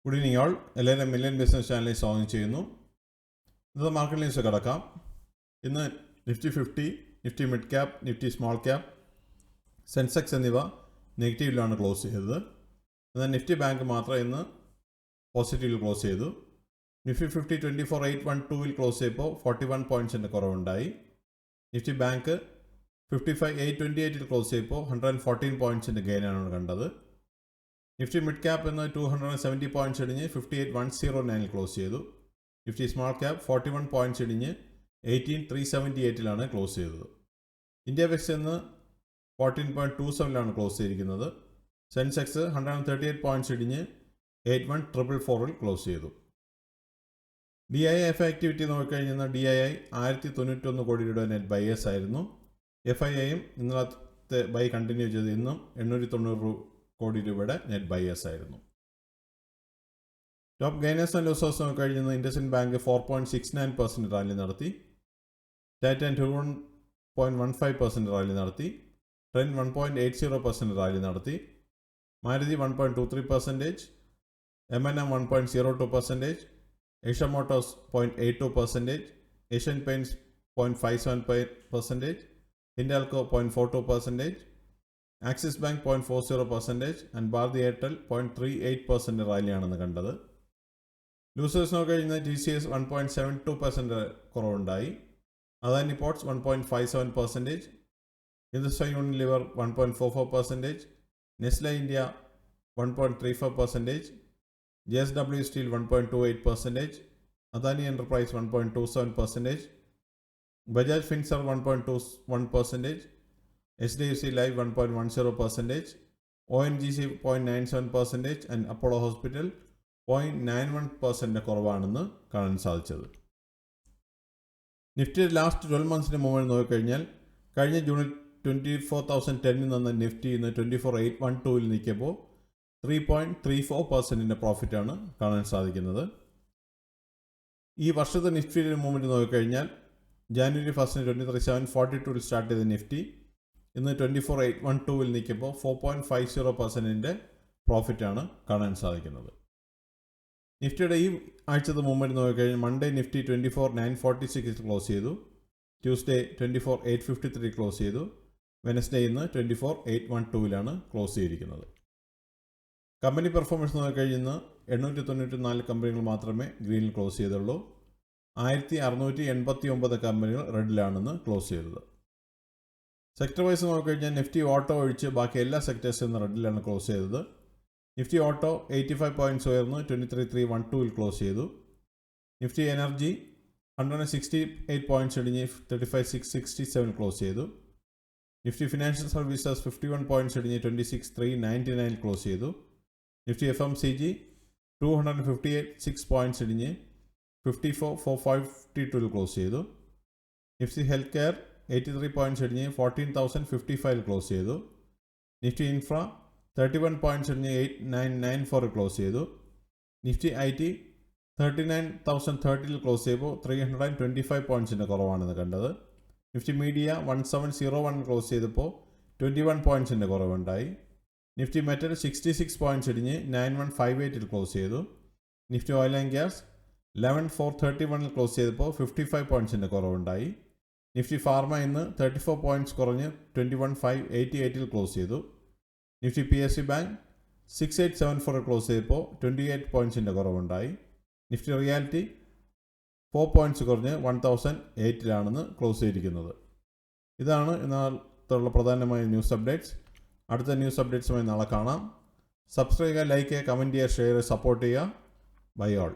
Good evening all. എല്ലാവരും million business ചാനലിൽ സ്വാഗതം ചെയ്യുന്നു. ഇന്നത്തെ മാർക്കറ്റ് ന്യൂസ് കിടക്കാം. ഇന്ന് Nifty 50, Nifty mid cap, Nifty small cap, Sensex എന്നിവ നെഗറ്റീവിലാണ് ക്ലോസ് ചെയ്തത്. എന്നാൽ നിഫ്റ്റി ബാങ്ക് മാത്രം ഇന്ന് പോസിറ്റീവിൽ ക്ലോസ് ചെയ്തു. നിഫ്റ്റി 50 24,812 ക്ലോസ് ചെയ്തപ്പോൾ 41 പോയിൻറ്റ്സിൻ്റെ കുറവുണ്ടായി. നിഫ്റ്റി ബാങ്ക് 55,828 ക്ലോസ് ചെയ്തപ്പോൾ 114 പോയിൻറ്റ്സിൻ്റെ ഗെയിനാണ് കണ്ടത്. നിഫ്റ്റി മിഡ് ക്യാപ്പ് എന്ന് 270 പോയിൻറ്റ്സ് ഇടിഞ്ഞ് 58,109 ക്ലോസ് ചെയ്തു. നിഫ്റ്റി സ്മോൾ ക്യാപ്പ് 41 പോയിൻറ്റ്സ് ഇടിഞ്ഞ് 18,378 ക്ലോസ് ചെയ്തത്. ഇന്ത്യ വെക്സ് എന്ന് 14.27 ക്ലോസ് ചെയ്തിരിക്കുന്നത്. സെൻസെക്സ് 138 പോയിൻറ്റ്സ് ഇടിഞ്ഞ് 81,444 ക്ലോസ് ചെയ്തു. DII ആക്ടിവിറ്റി നോക്കിക്കഴിഞ്ഞാൽ DII 1091 കോടി രൂപ നെറ്റ് ബയേഴ്സ് ആയിരുന്നു. FIIയും ഇന്നലത്തെ ബൈ കണ്ടിന്യൂ ചെയ്ത് ഇന്നും 890 കോടി രൂപയുടെ നെറ്റ് ബയേഴ്സ് ആയിരുന്നു. ടോപ്പ് ഗെയിനേഴ്സ് ആൻഡ് ലൂസേഴ്സ് നോക്കിക്കഴിഞ്ഞാൽ ഇൻഡസ്ഇൻഡ് ബാങ്ക് 4.69% റാലി നടത്തി. ടാറ്റ 2.15% റാലി നടത്തി. ട്രെൻഡ് 1.80% റാലി നടത്തി. Maruti 1.23%, M&M 1.02%, Eicher Motors 0.82%, Asian Paints 0.57%, Hindalco 0.42%, Axis Bank 0.40% and Bharti Airtel 0.38% റാലിയാണെന്ന് കണ്ടത്. ലൂസേഴ്സ് നോക്കിക്കഴിഞ്ഞാൽ TCS 1.72% കുറവുണ്ടായി. Adani Ports 1.57%, Hindustan Unilever 1.44%, Nestle India 1.34%, JSW Steel 1.28%, Adani Enterprise 1.27%, Bajaj Finserv 1.21%, HDFC Life 1.10%, ONGC 0.97% and Apollo hospital 0.91% കുറവാണെന്ന് കാണാൻ സാധിച്ചത്. നിഫ്റ്റിയുടെ ലാസ്റ്റ് 12 മന്ത്സിൻ്റെ മൂവ്മെൻറ്റ് നോക്കിക്കഴിഞ്ഞാൽ കഴിഞ്ഞ ജൂണിൽ 24,010 നിന്ന നിഫ്റ്റി ഇന്ന് 24,812 നിൽക്കുമ്പോൾ 3.34% പ്രോഫിറ്റാണ് കാണാൻ സാധിക്കുന്നത്. ഈ വർഷത്തെ നിഫ്റ്റിയുടെ മൂവ്മെൻറ്റ് നോക്കിക്കഴിഞ്ഞാൽ ജാനുവരി 1 23,742 സ്റ്റാർട്ട് ചെയ്ത നിഫ്റ്റി ഇന്ന് 24,812 നിൽക്കുമ്പോൾ 4.50% പ്രോഫിറ്റാണ് കാണാൻ സാധിക്കുന്നത്. നിഫ്റ്റിയുടെ ഈ ആഴ്ചത്തെ മൂവ്മെൻറ്റ് നോക്കിക്കഴിഞ്ഞാൽ മൺഡേ നിഫ്റ്റി 24,946 ക്ലോസ് ചെയ്തു. ട്യൂസ്ഡേ 24,853 ക്ലോസ് ചെയ്തു. വെനസ്ഡേ ഇന്ന് 24,812 ക്ലോസ് ചെയ്തിരിക്കുന്നത്. കമ്പനി പെർഫോമൻസ് നോക്കിക്കഴിഞ്ഞാൽ 894 കമ്പനികൾ മാത്രമേ ഗ്രീനിൽ ക്ലോസ് ചെയ്തുള്ളൂ. 1,689 കമ്പനികൾ റെഡിലാണെന്ന് ക്ലോസ് ചെയ്തത്. സെക്ടർ വൈസ് നോക്കിക്കഴിഞ്ഞാൽ നിഫ്റ്റി ഓട്ടോ ഒഴിച്ച് ബാക്കി എല്ലാ സെക്ടേഴ്സിൽ നിന്ന് റെഡിലാണ് ക്ലോസ് ചെയ്തത്. നിഫ്റ്റി ഓട്ടോ 85 പോയിൻറ്റ്സ് ഉയർന്ന് 23,312 ക്ലോസ് ചെയ്തു. നിഫ്റ്റി എനർജി 168 പോയിൻറ്റ്സ് ഇടിഞ്ഞ് 35,667 ക്ലോസ് ചെയ്തു. നിഫ്റ്റി ഫിനാൻഷ്യൽ സർവീസസ് 51 പോയിൻറ്റ്സ് ഇടിഞ്ഞ് 26,399 ക്ലോസ് ചെയ്തു. നിഫ്റ്റി FMCG 258 പോയിൻറ്റ്സ് ഇടിഞ്ഞ് 54,452 ക്ലോസ് ചെയ്തു. നിഫ്റ്റി ഹെൽത്ത് കെയർ 83 പോയിൻറ്റ്സ് ഇടിഞ്ഞ് 14,055 ക്ലോസ് ചെയ്തു. നിഫ്റ്റി ഇൻഫ്ര 31 പോയിൻറ്റ്സ് ഇടിഞ്ഞ് 8,994 ക്ലോസ് ചെയ്തു. നിഫ്റ്റി IT 39,030 ക്ലോസ് ചെയ്യുമ്പോൾ 325 പോയിൻറ്റ്സിൻ്റെ കുറവാണെന്ന് കണ്ടത്. നിഫ്റ്റി മീഡിയ 1701 ക്ലോസ് ചെയ്തപ്പോൾ 21 പോയിൻറ്റ്സിൻ്റെ കുറവുണ്ടായി. നിഫ്റ്റി മെറ്റൽ 66 പോയിൻറ്റ്സ് ഇടിഞ്ഞ് 9158 ക്ലോസ് ചെയ്തു. Nifty oil and gas 11,431 close ചെയ്തപ്പോൾ 55 പോയിൻറ്റ്സിൻ്റെ കുറവുണ്ടായി. നിഫ്റ്റി ഫാർമ ഇന്ന് 34 പോയിൻറ്റ്സ് കുറഞ്ഞ് 21,588 ക്ലോസ് ചെയ്തു. നിഫ്റ്റി PSU ബാങ്ക് 6874 ക്ലോസ് ചെയ്തപ്പോൾ 28 പോയിൻറ്റ്സിൻ്റെ കുറവുണ്ടായി. നിഫ്റ്റി റിയാലിറ്റി 4 പോയിൻറ്റ്സ് കുറഞ്ഞ് 1,008 ക്ലോസ് ചെയ്തിരിക്കുന്നത്. ഇതാണ് ഇന്നത്തുള്ള പ്രധാനമായ ന്യൂസ് അപ്ഡേറ്റ്സ്. അടുത്ത ന്യൂസ് അപ്ഡേറ്റ്സുമായി നാളെ കാണാം. സബ്സ്ക്രൈബ് ചെയ്യുക, ലൈക്ക് ചെയ്യുക, കമൻറ്റ് ചെയ്യുക, ഷെയർ ചെയ്യുക, സപ്പോർട്ട് ചെയ്യുക. Bye all.